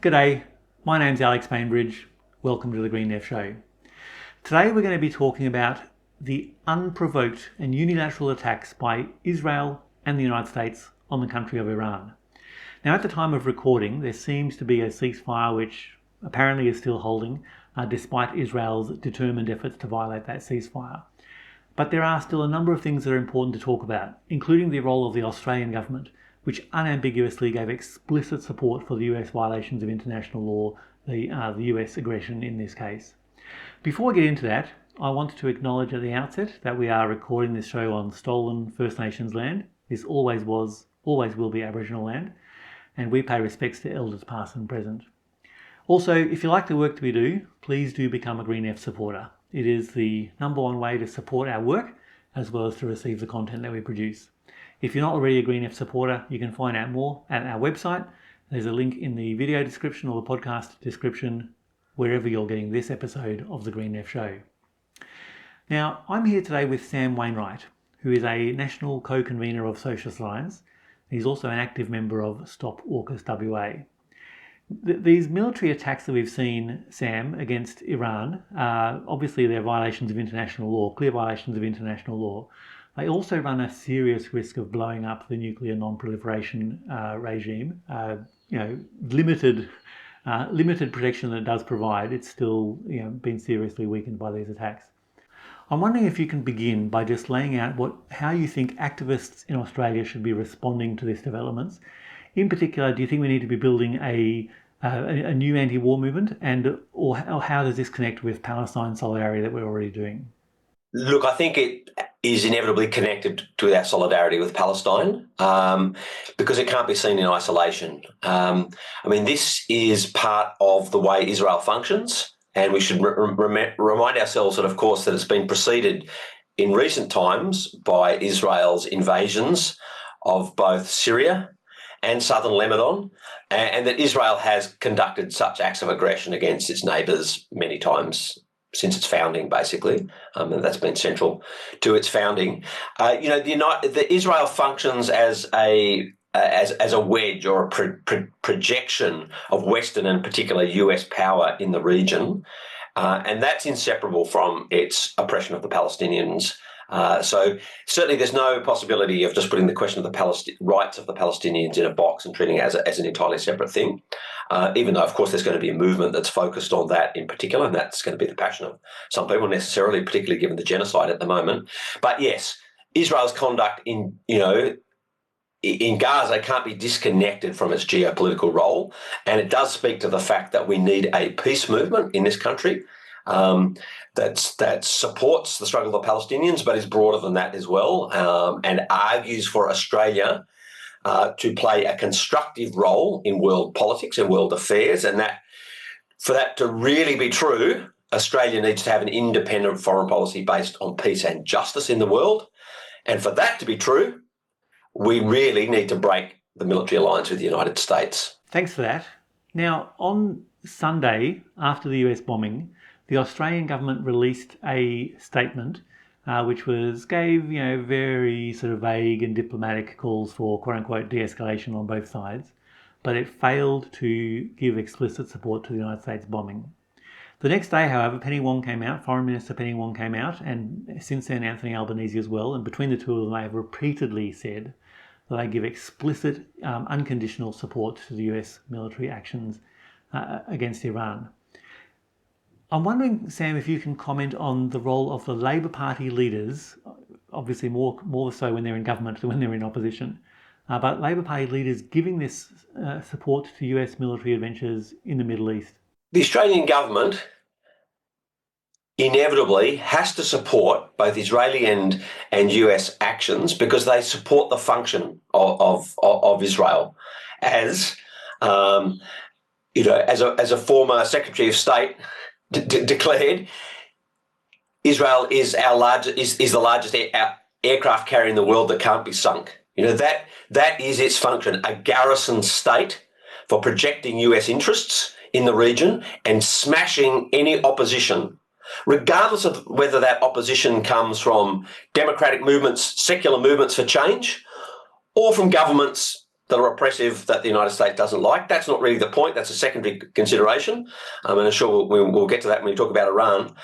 G'day, my name's Alex Bainbridge. Welcome to the Green Left Show. Today we're going to be talking about the unprovoked and unilateral attacks by Israel and the United States on the country of Iran. Now, at the time of recording, there seems to be a ceasefire which apparently is still holding, despite Israel's determined efforts to violate that ceasefire. But there are still a number of things that are important to talk about, including the role of the Australian government, which unambiguously gave explicit support for the US violations of international law, the US aggression in this case. Before I get into that, I wanted to acknowledge at the outset that we are recording this show on stolen First Nations land. This always was, always will be Aboriginal land, and we pay respects to elders past and present. Also, if you like the work that we do, please do become a Green F supporter. It is the number one way to support our work, as well as to receive the content that we produce. If you're not already a Green F supporter, you can find out more at our website. There's a link in the video description or the podcast description, wherever you're getting this episode of the Green F Show. Now, I'm here today with Sam Wainwright, who is a national co-convenor of Socialist Alliance. He's also an active member of Stop AUKUS WA. These military attacks that we've seen, Sam, against Iran, obviously they're violations of international law, clear violations of international law. They also run a serious risk of blowing up the nuclear non-proliferation regime. Limited protection that it does provide, it's still been seriously weakened by these attacks. I'm wondering if you can begin by just laying out how you think activists in Australia should be responding to these developments. In particular, do you think we need to be building a new anti-war movement, or how does this connect with Palestine solidarity that we're already doing? Look, I think it is inevitably connected to our solidarity with Palestine because it can't be seen in isolation. This is part of the way Israel functions, and we should remind ourselves that, of course, that it's been preceded in recent times by Israel's invasions of both Syria and southern Lebanon, and that Israel has conducted such acts of aggression against its neighbours many times since its founding, basically, and that's been central to its founding. Israel functions as a wedge or a projection of Western and particular US power in the region, and that's inseparable from its oppression of the Palestinians. So certainly there's no possibility of just putting the question of the rights of the Palestinians in a box and treating it as an entirely separate thing, even though, of course, there's going to be a movement that's focused on that in particular, and that's going to be the passion of some people necessarily, particularly given the genocide at the moment. But yes, Israel's conduct in Gaza can't be disconnected from its geopolitical role, and it does speak to the fact that we need a peace movement in this country that supports the struggle of the Palestinians, but is broader than that as well, and argues for Australia to play a constructive role in world politics and world affairs, and that for that to really be true, Australia needs to have an independent foreign policy based on peace and justice in the world, and for that to be true, we really need to break the military alliance with the United States. Thanks for that. Now, on Sunday, after the US bombing, the Australian government released a statement which gave very sort of vague and diplomatic calls for quote-unquote de-escalation on both sides, but it failed to give explicit support to the United States bombing. The next day, however, Foreign Minister Penny Wong came out, and since then Anthony Albanese as well, and between the two of them they have repeatedly said that they give explicit, unconditional support to the US military actions against Iran. I'm wondering, Sam, if you can comment on the role of the Labor Party leaders, obviously more so when they're in government than when they're in opposition, but Labor Party leaders giving this support to US military adventures in the Middle East. The Australian government inevitably has to support both Israeli and US actions because they support the function of Israel. As a former Secretary of State declared, Israel is the largest aircraft carrier in the world that can't be sunk. That is its function, a garrison state for projecting US interests in the region and smashing any opposition, regardless of whether that opposition comes from democratic movements, secular movements for change, or from governments that are oppressive that the United States doesn't like. That's not really the point. That's a secondary consideration. And I'm sure we'll get to that when we talk about Iran.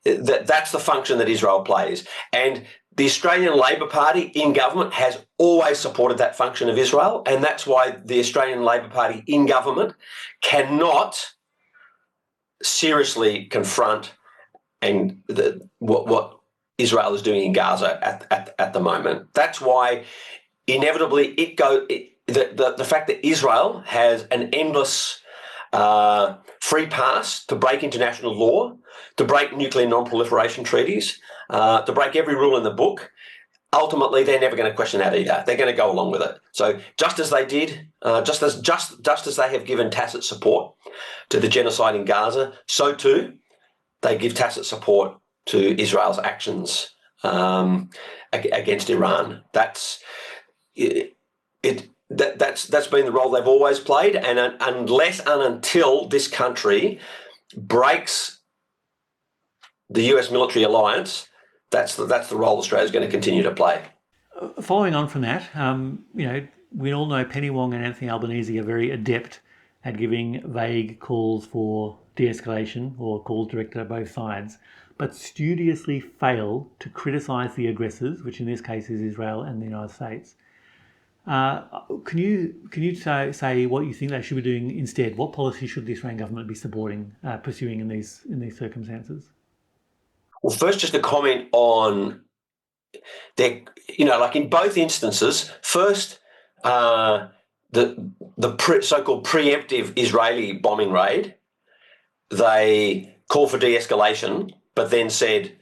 That's the function that Israel plays. And the Australian Labor Party in government has always supported that function of Israel, and that's why the Australian Labor Party in government cannot seriously confront what Israel is doing in Gaza at the moment. That's why inevitably the fact that Israel has an endless free pass to break international law, to break nuclear non-proliferation treaties, to break every rule in the book, ultimately they're never going to question that either. They're going to go along with it. So just as they did, just as they have given tacit support to the genocide in Gaza, so too they give tacit support to Israel's actions against Iran. That's been the role they've always played, and unless and until this country breaks the US military alliance, that's the role Australia's going to continue to play. Following on from that, we all know Penny Wong and Anthony Albanese are very adept at giving vague calls for de-escalation or calls directed at both sides, but studiously fail to criticise the aggressors, which in this case is Israel and the United States. Can you say what you think they should be doing instead? What policy should the Australian government be pursuing in these circumstances? Well, first, just a comment on their, like in both instances. First, the so-called preemptive Israeli bombing raid, they called for de-escalation, but then said,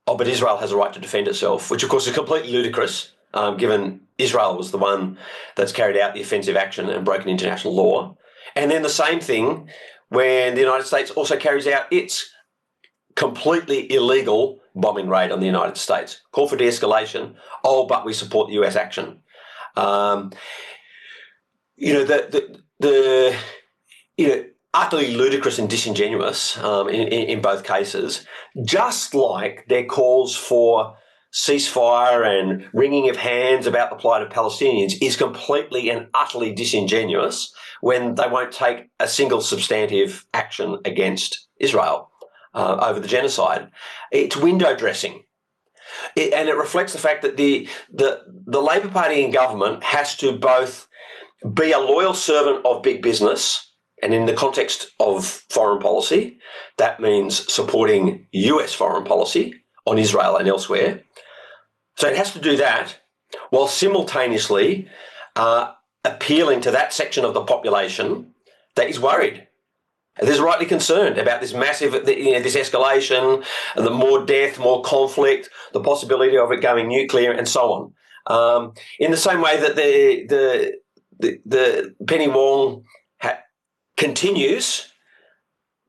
"Oh, but Israel has a right to defend itself," which of course is completely ludicrous, given Israel was the one that's carried out the offensive action and broken international law. And then the same thing when the United States also carries out its completely illegal bombing raid on the United States. Call for de-escalation. Oh, but we support the US action. Utterly ludicrous and disingenuous in both cases, just like their calls for ceasefire and wringing of hands about the plight of Palestinians is completely and utterly disingenuous when they won't take a single substantive action against Israel over the genocide. It's window dressing. And it reflects the fact that the Labor Party in government has to both be a loyal servant of big business, and in the context of foreign policy, that means supporting US foreign policy on Israel and elsewhere. So it has to do that while simultaneously appealing to that section of the population that is worried, that is rightly concerned about this massive, this escalation, and the more death, more conflict, the possibility of it going nuclear, and so on. In the same way that the Penny Wong continues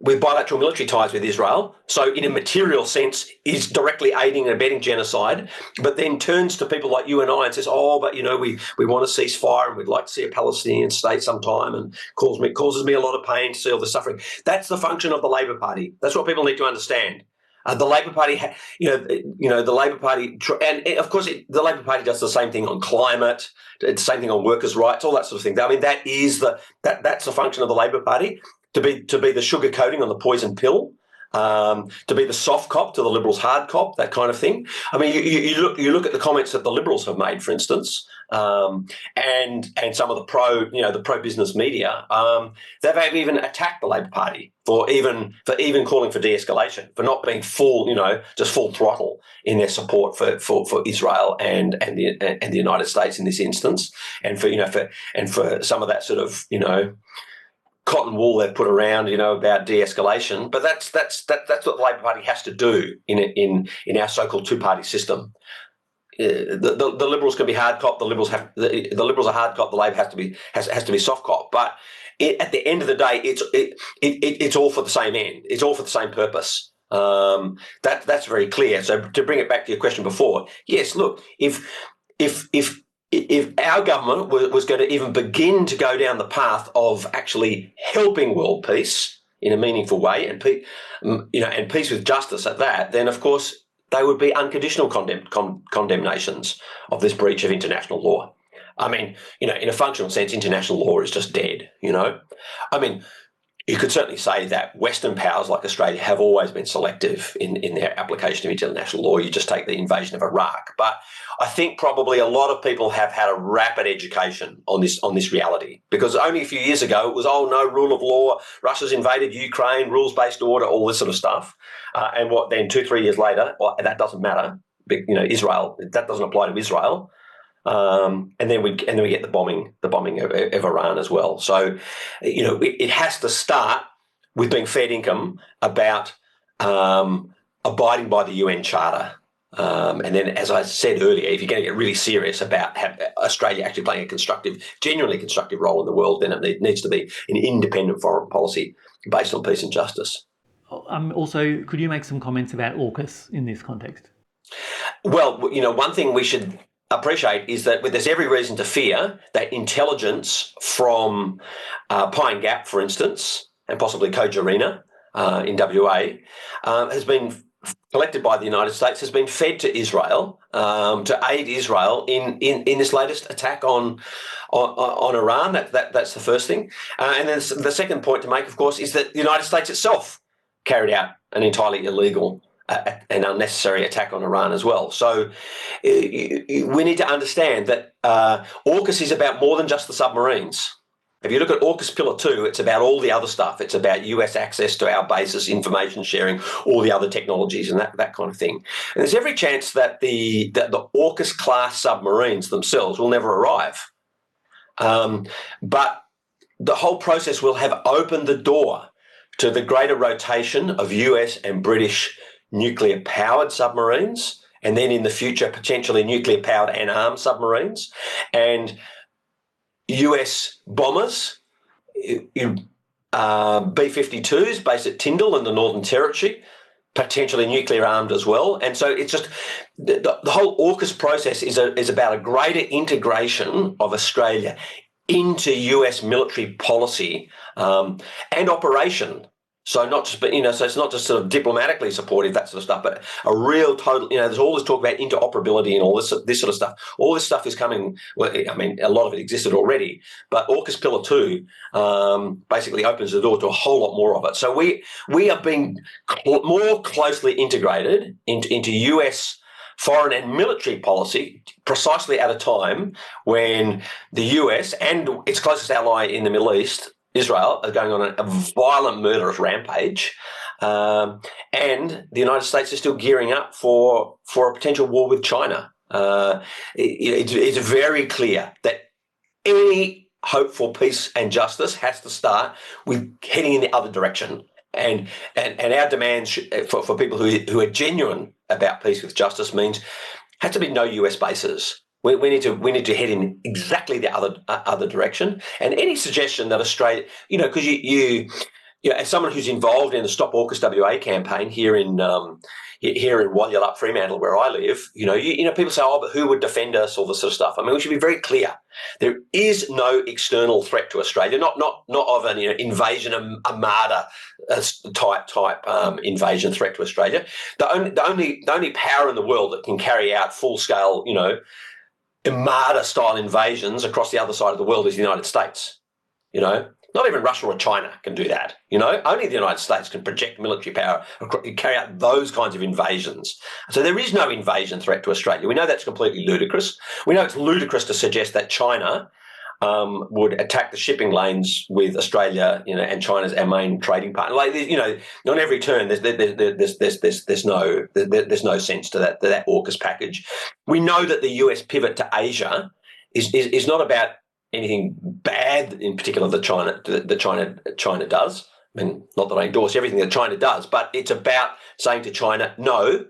with bilateral military ties with Israel, so in a material sense is directly aiding and abetting genocide, but then turns to people like you and I and says, "Oh, but we want to ceasefire and we'd like to see a Palestinian state sometime," and causes me a lot of pain to see all the suffering. That's the function of the Labor Party. That's what people need to understand. The Labor Party, the Labor Party, and of course the Labor Party does the same thing on climate, the same thing on workers' rights, all that sort of thing. I mean, that's the function of the Labor Party. To be the sugar coating on the poison pill, to be the soft cop to the Liberals' hard cop, that kind of thing. I mean, you look at the comments that the Liberals have made, for instance, and some of the pro business media. They've even attacked the Labor Party for even calling for de-escalation, for not being just full throttle in their support for Israel and the United States in this instance, and for some of that sort of cotton wool they've put around, about de-escalation, but that's what the Labor Party has to do in our so-called two-party system. The Liberals can be hard cop. The Liberals are hard cop. The Labor has to be soft cop. But at the end of the day, it's all for the same end. It's all for the same purpose. That's very clear. So to bring it back to your question before, yes, look, if our government was going to even begin to go down the path of actually helping world peace in a meaningful way and peace with justice at that, then of course they would be unconditional condemnations of this breach of international law. I mean, in a functional sense, international law is just dead, I mean, you could certainly say that Western powers like Australia have always been selective in their application of international law. You just take the invasion of Iraq. But I think probably a lot of people have had a rapid education on this reality, because only a few years ago it was, no, rule of law, Russia's invaded Ukraine, rules-based order, all this sort of stuff. And what then 2-3 years later, that doesn't matter. Israel, that doesn't apply to Israel. And then we get the bombing of Iran as well. So, it has to start with being fair income about abiding by the UN Charter. And then, as I said earlier, if you're going to get really serious about Australia actually playing a genuinely constructive role in the world, then it needs to be an independent foreign policy based on peace and justice. Also, could you make some comments about AUKUS in this context? Well, one thing we should appreciate is that there's every reason to fear that intelligence from Pine Gap, for instance, and possibly Kojarina in WA, has been collected by the United States, has been fed to Israel to aid Israel in this latest attack on Iran. That's the first thing. And then the second point to make, of course, is that the United States itself carried out an entirely illegal an unnecessary attack on Iran as well. So we need to understand that AUKUS is about more than just the submarines. If you look at AUKUS Pillar 2, it's about all the other stuff. It's about US access to our bases, information sharing, all the other technologies and that kind of thing. And there's every chance that the AUKUS class submarines themselves will never arrive. But the whole process will have opened the door to the greater rotation of US and British nuclear-powered submarines, and then in the future, potentially nuclear-powered and armed submarines, and US bombers, B-52s based at Tyndall in the Northern Territory, potentially nuclear-armed as well. And so it's just the whole AUKUS process is about a greater integration of Australia into US military policy and operation. So so it's not just sort of diplomatically supportive, that sort of stuff, but a real total, there's all this talk about interoperability and all this sort of stuff. All this stuff is coming, well, I mean, a lot of it existed already, but AUKUS Pillar 2 basically opens the door to a whole lot more of it. So we are being more closely integrated into US foreign and military policy precisely at a time when the US and its closest ally in the Middle East, Israel, are going on a violent murderous rampage, and the United States is still gearing up for a potential war with China. It's very clear that any hope for peace and justice has to start with heading in the other direction. And our demands for people who are genuine about peace with justice has to be no US bases. We need to head in exactly the other direction. And any suggestion that Australia, because you as someone who's involved in the Stop AUKUS WA campaign here in Walyalup, Fremantle, where I live, people say, but who would defend us? All this sort of stuff. I mean, we should be very clear. There is no external threat to Australia, not of an invasion armada type invasion threat to Australia. The only power in the world that can carry out full scale, Armada-style invasions across the other side of the world is the United States. Not even Russia or China can do that. Only the United States can project military power, carry out those kinds of invasions. So there is no invasion threat to Australia. We know that's completely ludicrous. We know it's ludicrous to suggest that China would attack the shipping lanes with Australia, and China's our main trading partner. On every turn, there's no sense to that AUKUS package. We know that the US pivot to Asia is not about anything bad in particular that China does. I mean, not that I endorse everything that China does, but it's about saying to China, no,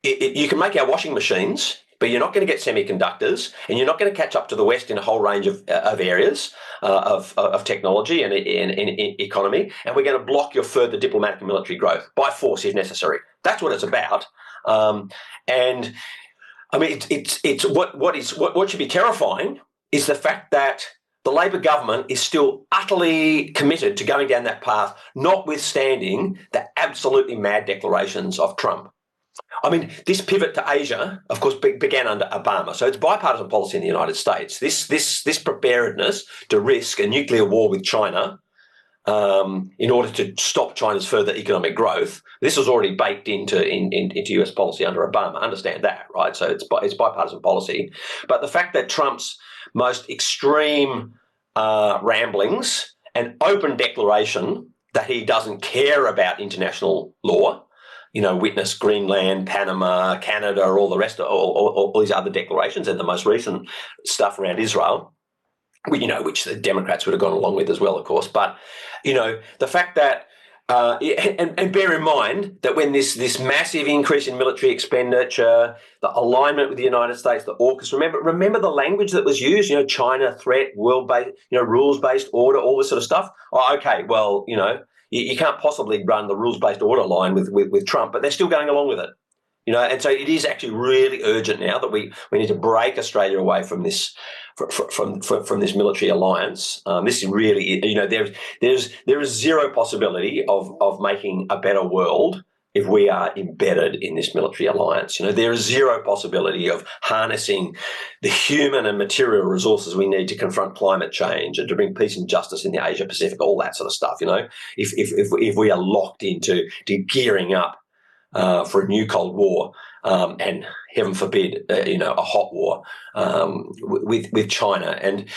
you can make our washing machines, but you're not going to get semiconductors, and you're not going to catch up to the West in a whole range of areas of technology and economy, and we're going to block your further diplomatic and military growth by force if necessary. That's what it's about. And I mean, it's what should be terrifying is the fact that the Labor government is still utterly committed to going down that path, notwithstanding the absolutely mad declarations of Trump. I mean, this pivot to Asia, of course, began under Obama. So it's bipartisan policy in the United States. This preparedness to risk a nuclear war with China in order to stop China's further economic growth. This was already baked into US policy under Obama. Understand that, right? So it's bipartisan policy. But the fact that Trump's most extreme ramblings and open declaration that he doesn't care about international law, witness Greenland, Panama, Canada, all the rest of all these other declarations, and the most recent stuff around Israel, which the Democrats would have gone along with as well, of course. But, the fact that, and bear in mind that when this massive increase in military expenditure, the alignment with the United States, the AUKUS, remember the language that was used, China threat, world-based, rules-based order, all this sort of stuff. Oh, okay, well, you can't possibly run the rules-based order line with Trump, but they're still going along with it. And so it is actually really urgent now that we need to break Australia away from this from this military alliance. This is really, there is zero possibility of making a better world if we are embedded in this military alliance. There is zero possibility of harnessing the human and material resources we need to confront climate change and to bring peace and justice in the Asia Pacific, all that sort of stuff. If we are locked into gearing up for a new Cold War, and heaven forbid, a hot war with China. And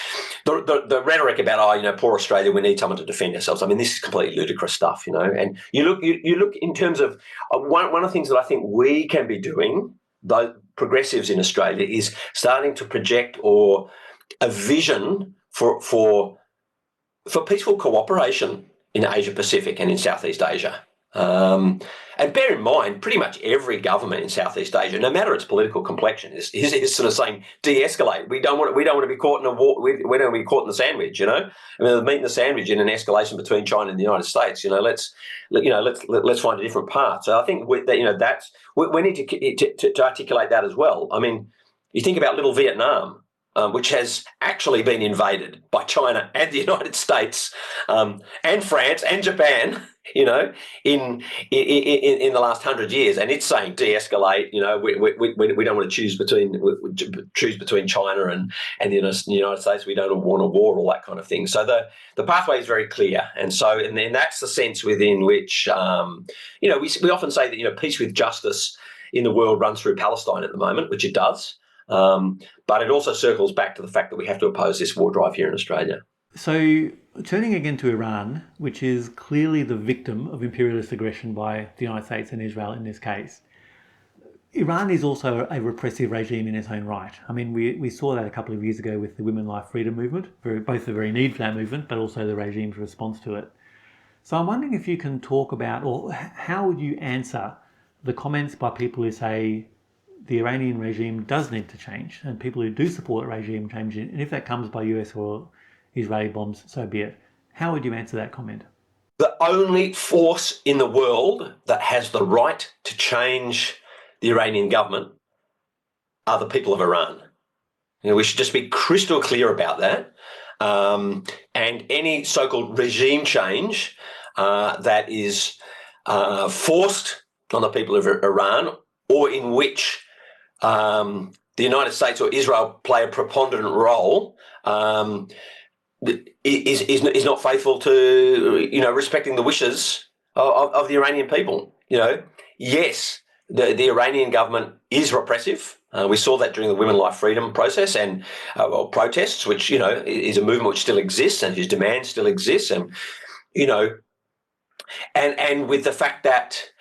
the rhetoric about, poor Australia, we need someone to defend ourselves. I mean, this is completely ludicrous stuff, And you look in terms of one of the things that I think we can be doing, the progressives in Australia, is starting to project or a vision for peaceful cooperation in Asia Pacific and in Southeast Asia. And bear in mind, pretty much every government in Southeast Asia, no matter its political complexion, is sort of saying de-escalate. We don't want to be caught in a war. We don't want to be caught in the sandwich. I mean, the meat in the sandwich in an escalation between China and the United States. Let's find a different path. So I think we need to articulate that as well. I mean, you think about little Vietnam, which has actually been invaded by China and the United States, and France and Japan, in the last 100 years, and it's saying de-escalate. We don't want to choose between China and the United States. We don't want a war, all that kind of thing. So the pathway is very clear, and then that's the sense within which we often say that peace with justice in the world runs through Palestine at the moment, which it does. But it also circles back to the fact that we have to oppose this war drive here in Australia. So turning again to Iran, which is clearly the victim of imperialist aggression by the United States and Israel in this case, Iran is also a repressive regime in its own right. I mean, we saw that a couple of years ago with the Women Life Freedom movement, both the very need for that movement, but also the regime's response to it. So I'm wondering if you can talk about, or how would you answer the comments by people who say the Iranian regime does need to change, and people who do support regime change, and if that comes by US or Israeli bombs, so be it. How would you answer that comment? The only force in the world that has the right to change the Iranian government are the people of Iran. We should just be crystal clear about that. And any so-called regime change that is forced on the people of Iran, or in which the United States or Israel play a preponderant role, is not faithful to respecting the wishes of the Iranian people. Yes, the Iranian government is repressive. We saw that during the Women Life Freedom process and protests, which is a movement which still exists and whose demand still exists, and and with the fact that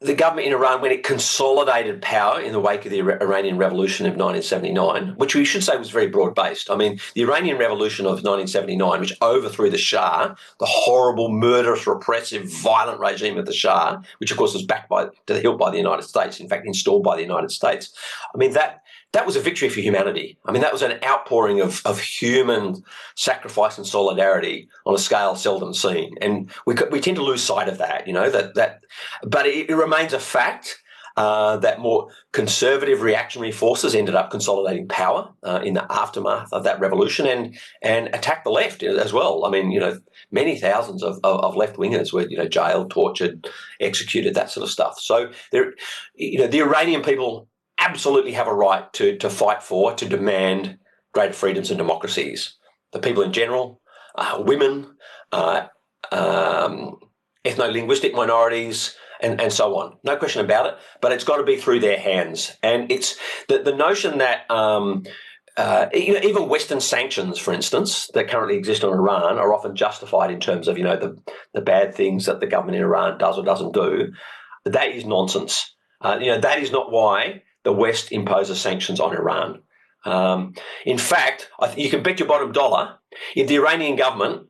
the government in Iran, when it consolidated power in the wake of the Iranian Revolution of 1979, which we should say was very broad-based. I mean, the Iranian Revolution of 1979, which overthrew the Shah, the horrible, murderous, repressive, violent regime of the Shah, which of course was backed to the hilt by the United States, in fact, installed by the United States. I mean, that was a victory for humanity. I mean, that was an outpouring of human sacrifice and solidarity on a scale seldom seen. And we tend to lose sight of that, but it remains a fact. that more conservative reactionary forces ended up consolidating power in the aftermath of that revolution and attacked the left as well. I mean, many thousands of left-wingers were, jailed, tortured, executed, that sort of stuff. So the Iranian people absolutely have a right to fight for, to demand greater freedoms and democracies. The people in general, women, ethno-linguistic minorities, and so on. No question about it, but it's got to be through their hands. And it's the notion that even Western sanctions, for instance, that currently exist on Iran are often justified in terms of, the bad things that the government in Iran does or doesn't do. That is nonsense. That is not why the West imposes sanctions on Iran. In fact, you can bet your bottom dollar if the Iranian government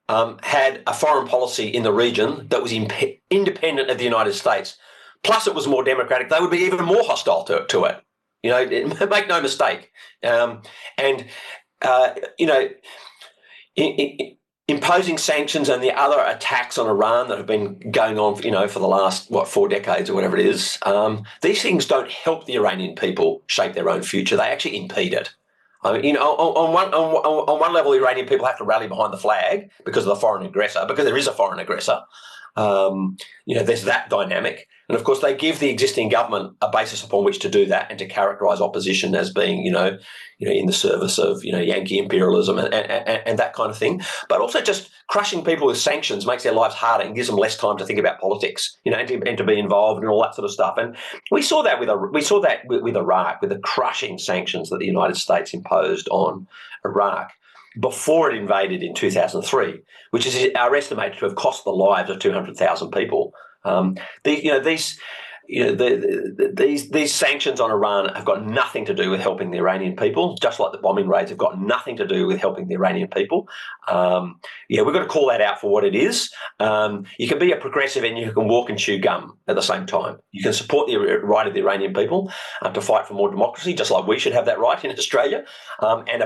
had a foreign policy in the region that was independent of the United States, plus it was more democratic, they would be even more hostile to it. Make no mistake. Imposing sanctions and the other attacks on Iran that have been going on, for the last, 4 decades or whatever it is, these things don't help the Iranian people shape their own future. They actually impede it. I mean, on one level, Iranian people have to rally behind the flag because of the foreign aggressor, because there is a foreign aggressor. There's that dynamic. And of course, they give the existing government a basis upon which to do that and to characterise opposition as being, in the service of, Yankee imperialism and that kind of thing. But also just crushing people with sanctions makes their lives harder and gives them less time to think about politics, and to be involved and all that sort of stuff. And we saw that with Iraq, with the crushing sanctions that the United States imposed on Iraq before it invaded in 2003, which are estimated to have cost the lives of 200,000 people. These sanctions on Iran have got nothing to do with helping the Iranian people, just like the bombing raids have got nothing to do with helping the Iranian people. We've got to call that out for what it is. You can be a progressive and you can walk and chew gum at the same time. You can support the right of the Iranian people to fight for more democracy, just like we should have that right in Australia, and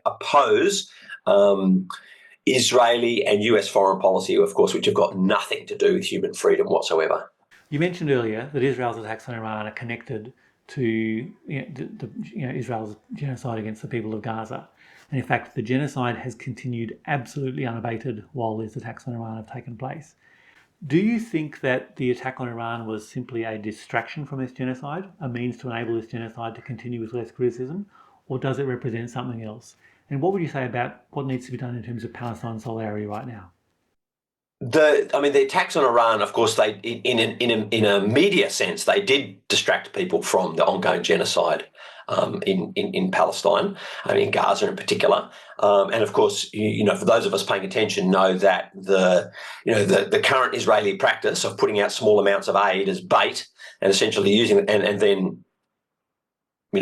oppose Israeli and US foreign policy, of course, which have got nothing to do with human freedom whatsoever. You mentioned earlier that Israel's attacks on Iran are connected to Israel's genocide against the people of Gaza. And in fact, the genocide has continued absolutely unabated while these attacks on Iran have taken place. Do you think that the attack on Iran was simply a distraction from this genocide, a means to enable this genocide to continue with less criticism, or does it represent something else? And what would you say about what needs to be done in terms of Palestine solidarity right now? The attacks on Iran, of course, they in a media sense, they did distract people from the ongoing genocide in Palestine, in Gaza in particular. And of course, for those of us paying attention, know that the current Israeli practice of putting out small amounts of aid as bait and essentially using it and then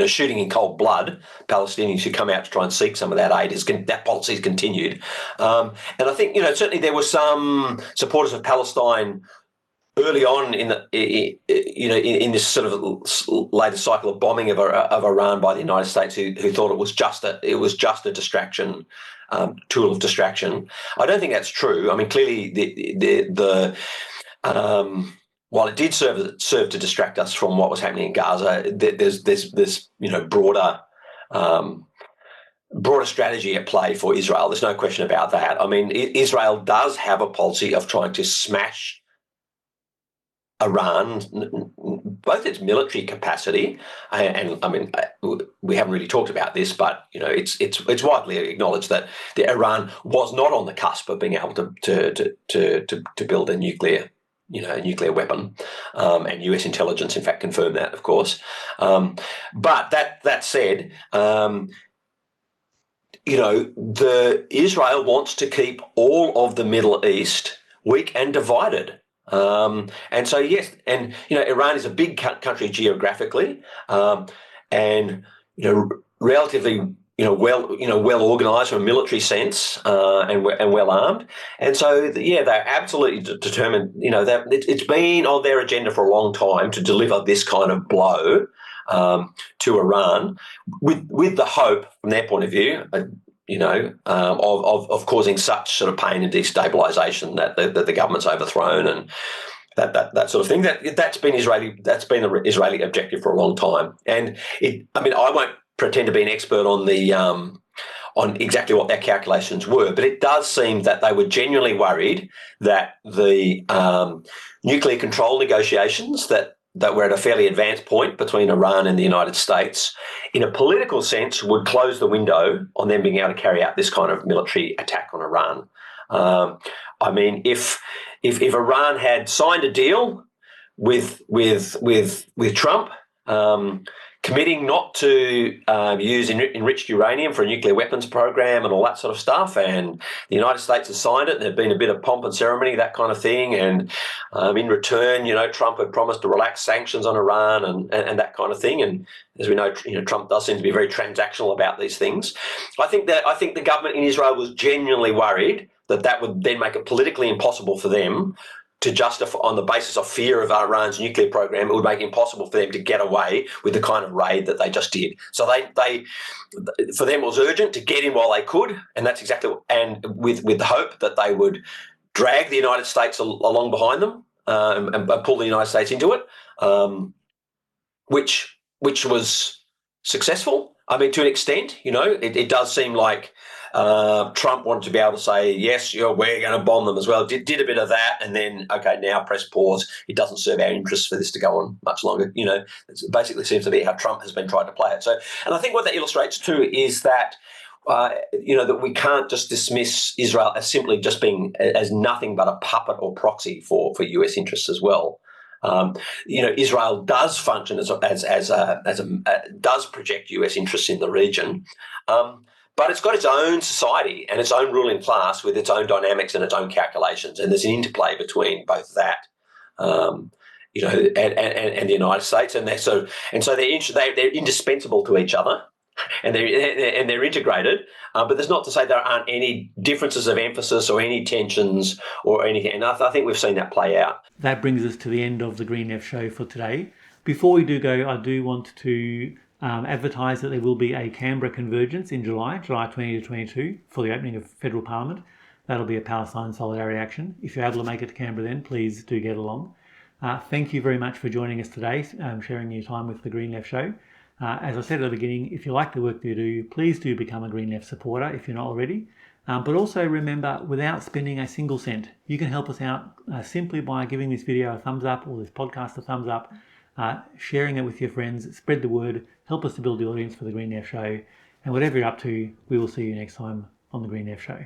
shooting in cold blood Palestinians who come out to try and seek some of that aid, that policy has continued. And I think, certainly there were some supporters of Palestine early on in this sort of later cycle of bombing of Iran by the United States who thought it was just a distraction, tool of distraction. I don't think that's true. I mean, clearly while it did serve to distract us from what was happening in Gaza, there's this broader strategy at play for Israel. There's no question about that. I mean, Israel does have a policy of trying to smash Iran, both its military capacity, and I mean, we haven't really talked about this, but it's widely acknowledged that Iran was not on the cusp of being able to build a nuclear weapon, and US intelligence, in fact, confirmed that, of course. But that said, Israel wants to keep all of the Middle East weak and divided. And so, yes, and, Iran is a big country geographically, and, relatively well organised from a military sense, and well armed, and so they're absolutely determined. That it's been on their agenda for a long time to deliver this kind of blow to Iran, with the hope, from their point of view, of causing such sort of pain and destabilisation that the government's overthrown that sort of thing. That's been the Israeli objective for a long time. And I won't pretend to be an expert on the on exactly what their calculations were, but it does seem that they were genuinely worried that the nuclear control negotiations that were at a fairly advanced point between Iran and the United States, in a political sense, would close the window on them being able to carry out this kind of military attack on Iran. If Iran had signed a deal with Trump, committing not to use enriched uranium for a nuclear weapons program and all that sort of stuff, and the United States has signed it, and there'd been a bit of pomp and ceremony, that kind of thing, and in return, Trump had promised to relax sanctions on Iran and that kind of thing, and as we know, Trump does seem to be very transactional about these things. I think the government in Israel was genuinely worried that would then make it politically impossible for them to justify, on the basis of fear of Iran's nuclear program, it would make it impossible for them to get away with the kind of raid that they just did. So they for them, it was urgent to get in while they could, and that's exactly, and with the hope that they would drag the United States along behind them and pull the United States into it, which was successful. I mean, to an extent, it does seem like Trump wanted to be able to say, yes, we're going to bomb them as well. Did a bit of that, and then, okay, now press pause. It doesn't serve our interests for this to go on much longer. It basically seems to be how Trump has been trying to play it. So, and I think what that illustrates too is that, that we can't just dismiss Israel as simply just being as nothing but a puppet or proxy for US interests as well. Israel does function does project US interests in the region. But it's got its own society and its own ruling class with its own dynamics and its own calculations, and there's an interplay between both that, and the United States, and they're indispensable to each other, and they're integrated. But there's not to say there aren't any differences of emphasis or any tensions or anything, and I think we've seen that play out. That brings us to the end of the Green Left show for today. Before we do go, I do want to advertise that there will be a Canberra convergence in July 20 to 22 for the opening of federal parliament. That'll be a Palestine solidarity action. If you're able to make it to Canberra then, please do get along. Thank you very much for joining us today, sharing your time with the Green Left show. As I said at the beginning, if you like the work we do, please do become a Green Left supporter if you're not already. But also remember, without spending a single cent, you can help us out simply by giving this video a thumbs up or this podcast a thumbs up, sharing it with your friends, spread the word, help us to build the audience for the Green Left show. And whatever you're up to, we will see you next time on the Green Left show.